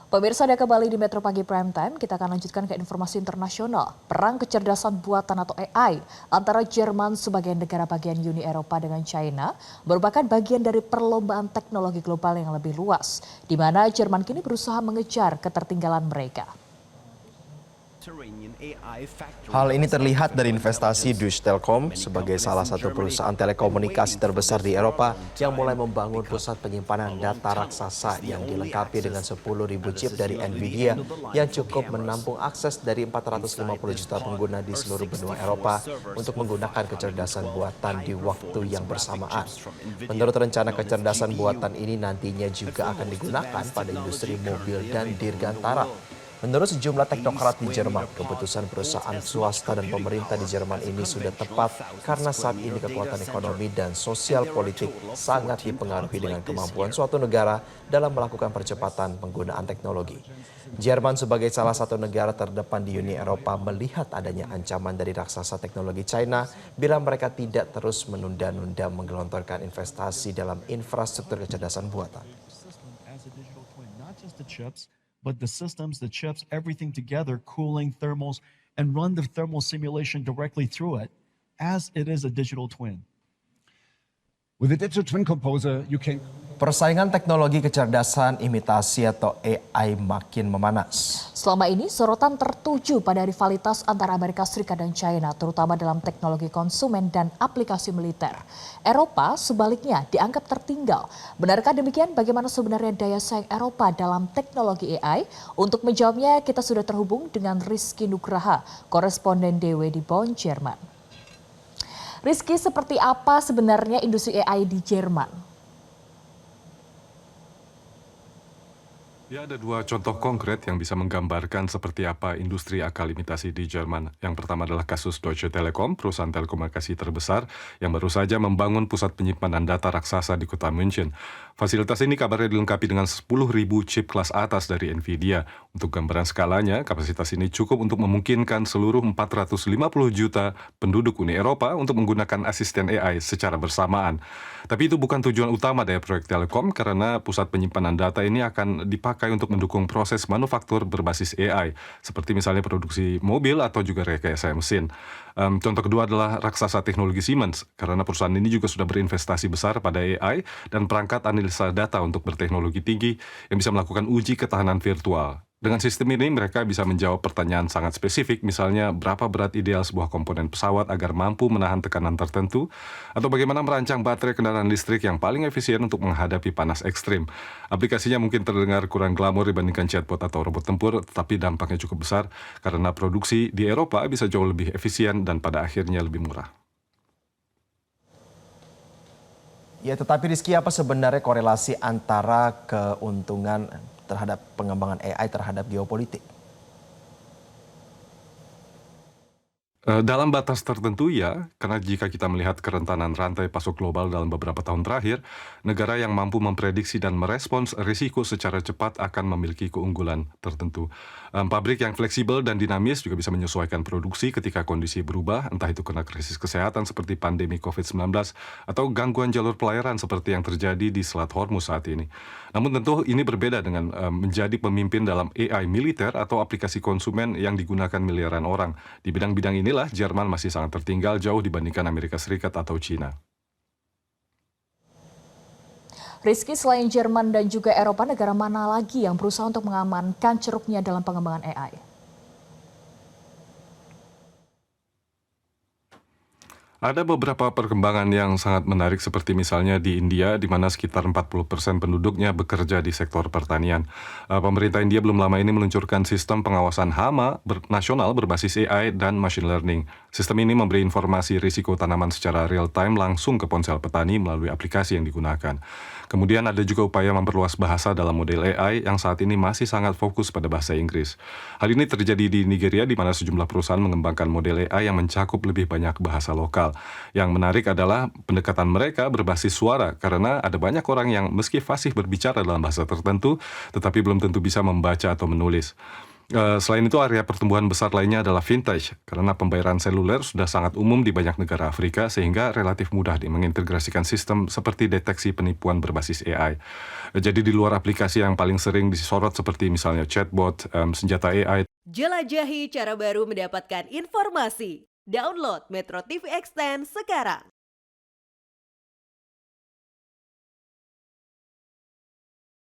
Pemirsa, ada kembali di Metro Pagi Prime Time. Kita akan lanjutkan ke informasi internasional. Perang kecerdasan buatan atau AI antara Jerman sebagai negara bagian Uni Eropa dengan China merupakan bagian dari perlombaan teknologi global yang lebih luas, di mana Jerman kini berusaha mengejar ketertinggalan mereka. Hal ini terlihat dari investasi Deutsche Telekom sebagai salah satu perusahaan telekomunikasi terbesar di Eropa yang mulai membangun pusat penyimpanan data raksasa yang dilengkapi dengan 10.000 chip dari Nvidia yang cukup menampung akses dari 450 juta pengguna di seluruh benua Eropa untuk menggunakan kecerdasan buatan di waktu yang bersamaan. Menurut rencana, kecerdasan buatan ini nantinya juga akan digunakan pada industri mobil dan dirgantara. Menurut sejumlah teknokrat di Jerman, keputusan perusahaan swasta dan pemerintah di Jerman ini sudah tepat karena saat ini kekuatan ekonomi dan sosial politik sangat dipengaruhi dengan kemampuan suatu negara dalam melakukan percepatan penggunaan teknologi. Jerman sebagai salah satu negara terdepan di Uni Eropa melihat adanya ancaman dari raksasa teknologi China bila mereka tidak terus menunda-nunda menggelontorkan investasi dalam infrastruktur kecerdasan buatan. But the systems, the chips, everything together, cooling, thermals, and run the thermal simulation directly through it as it is a digital twin. With the digital twin composer, you can... Persaingan teknologi kecerdasan imitasi atau AI makin memanas. Selama ini sorotan tertuju pada rivalitas antara Amerika Serikat dan China, terutama dalam teknologi konsumen dan aplikasi militer. Eropa sebaliknya dianggap tertinggal. Benarkah demikian? Bagaimana sebenarnya daya saing Eropa dalam teknologi AI? Untuk menjawabnya kita sudah terhubung dengan Rizky Nugraha, koresponden DW di Bonn, Jerman. Rizky, seperti apa sebenarnya industri AI di Jerman? Ya, ada dua contoh konkret yang bisa menggambarkan seperti apa industri akal imitasi di Jerman. Yang pertama adalah kasus Deutsche Telekom, perusahaan telekomunikasi terbesar yang baru saja membangun pusat penyimpanan data raksasa di kota München. Fasilitas ini kabarnya dilengkapi dengan 10.000 chip kelas atas dari Nvidia. Untuk gambaran skalanya, kapasitas ini cukup untuk memungkinkan seluruh 450 juta penduduk Uni Eropa untuk menggunakan asisten AI secara bersamaan. Tapi itu bukan tujuan utama dari proyek Telekom karena pusat penyimpanan data ini akan dipakai untuk mendukung proses manufaktur berbasis AI, seperti misalnya produksi mobil atau juga rekayasa mesin. Contoh kedua adalah raksasa teknologi Siemens, karena perusahaan ini juga sudah berinvestasi besar pada AI dan perangkat analisa data untuk berteknologi tinggi yang bisa melakukan uji ketahanan virtual. Dengan sistem ini, mereka bisa menjawab pertanyaan sangat spesifik, misalnya berapa berat ideal sebuah komponen pesawat agar mampu menahan tekanan tertentu, atau bagaimana merancang baterai kendaraan listrik yang paling efisien untuk menghadapi panas ekstrim. Aplikasinya mungkin terdengar kurang glamor dibandingkan chatbot atau robot tempur, tetapi dampaknya cukup besar karena produksi di Eropa bisa jauh lebih efisien dan pada akhirnya lebih murah. Ya, tetapi Rizky, apa sebenarnya korelasi antara keuntungan terhadap pengembangan AI terhadap geopolitik? Dalam batas tertentu ya, karena jika kita melihat kerentanan rantai pasok global dalam beberapa tahun terakhir, negara yang mampu memprediksi dan merespons risiko secara cepat akan memiliki keunggulan tertentu. Pabrik yang fleksibel dan dinamis juga bisa menyesuaikan produksi ketika kondisi berubah, entah itu karena krisis kesehatan seperti pandemi COVID-19 atau gangguan jalur pelayaran seperti yang terjadi di Selat Hormuz saat ini. Namun tentu ini berbeda dengan menjadi pemimpin dalam AI militer atau aplikasi konsumen yang digunakan miliaran orang. Di bidang-bidang inilah Jerman masih sangat tertinggal jauh dibandingkan Amerika Serikat atau China. Rizky, selain Jerman dan juga Eropa, negara mana lagi yang berusaha untuk mengamankan ceruknya dalam pengembangan AI? Ada beberapa perkembangan yang sangat menarik seperti misalnya di India di mana sekitar 40% penduduknya bekerja di sektor pertanian. Pemerintah India belum lama ini meluncurkan sistem pengawasan hama nasional berbasis AI dan machine learning. Sistem ini memberi informasi risiko tanaman secara real time langsung ke ponsel petani melalui aplikasi yang digunakan. Kemudian ada juga upaya memperluas bahasa dalam model AI yang saat ini masih sangat fokus pada bahasa Inggris. Hal ini terjadi di Nigeria di mana sejumlah perusahaan mengembangkan model AI yang mencakup lebih banyak bahasa lokal. Yang menarik adalah pendekatan mereka berbasis suara karena ada banyak orang yang meski fasih berbicara dalam bahasa tertentu tetapi belum tentu bisa membaca atau menulis. Selain itu, area pertumbuhan besar lainnya adalah vintage, karena pembayaran seluler sudah sangat umum di banyak negara Afrika sehingga relatif mudah mengintegrasikan sistem seperti deteksi penipuan berbasis AI. Jadi di luar aplikasi yang paling sering disorot seperti misalnya chatbot, senjata AI. Jelajahi cara baru mendapatkan informasi. Download Metro TV Extend sekarang.